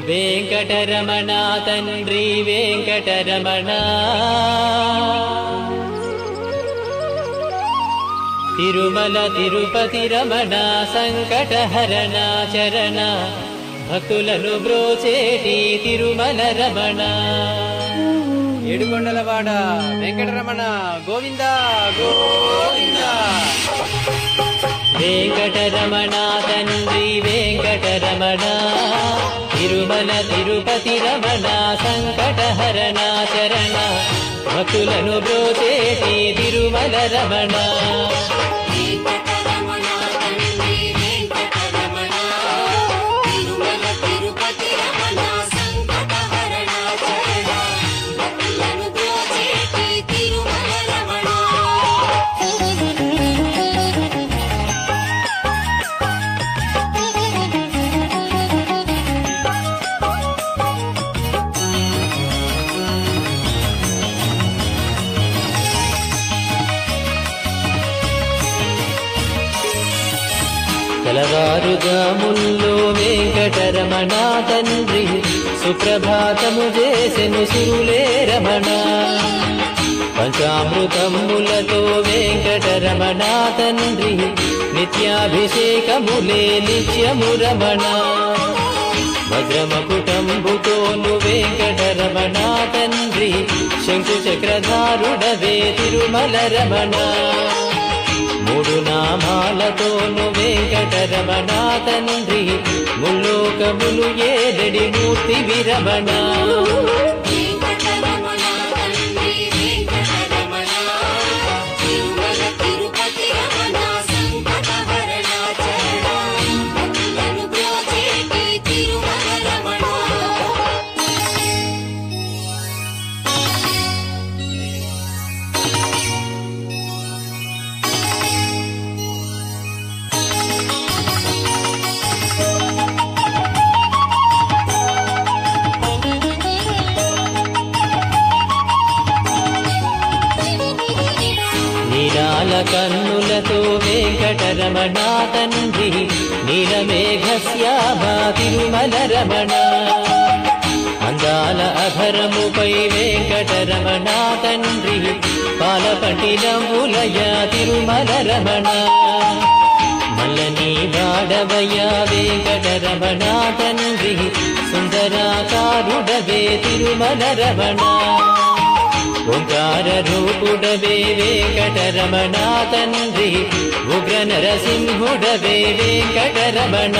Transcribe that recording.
వెంకటరమణ తండ్రి వెంకటరమణ తిరుమల తిరుపతి రమణ సంకటహరణ చరణ భక్తులను బ్రోచేటి తిరుమల రమణ ఏడుకొండలవాడ వెంకటరమణ గోవింద గోవింద వెంకటరమణ తండ్రి వెంకటరమణ తిరుమల తిరుపతి రమణ సంకటహరణ చరణ భక్తులను బ్రోచేటి తిరుమల రమణ తెల్లవారుజాముల్లో వెంకటరమణ తండ్రి సుప్రభాతము చేసెను సురులే రమణ పంచామృతములతో వెంకటరమణ తండ్రి నిత్యాభిషేకములే నిత్యము రమణ వజ్రమకుటంబుతోను వెంకటరమణ తండ్రి శంకు చక్రధారుడవే తిరుమల రమణ మూడు నామాలతోను వెంకటరమణ తండ్రి ముల్లోకములు ఏదడి మూర్తి విరమణ కన్నులతో వెంకటరమణ తండ్రి నీలమేఘశ్యామ తిరుమల రమణ అందాల అధరముపై వెంకటరమణ తండ్రి పాలపట్టినములయ తిరుమల రమణ మల్లని వాడవయ వెంకటరమణ తండ్రి సుందరాకారుడవే తిరుమల రమణ ఓంకార రూపుడవే వెంకటరమణ తండ్రి ఉగ్ర నరసింహుడవే వెంకటరమణ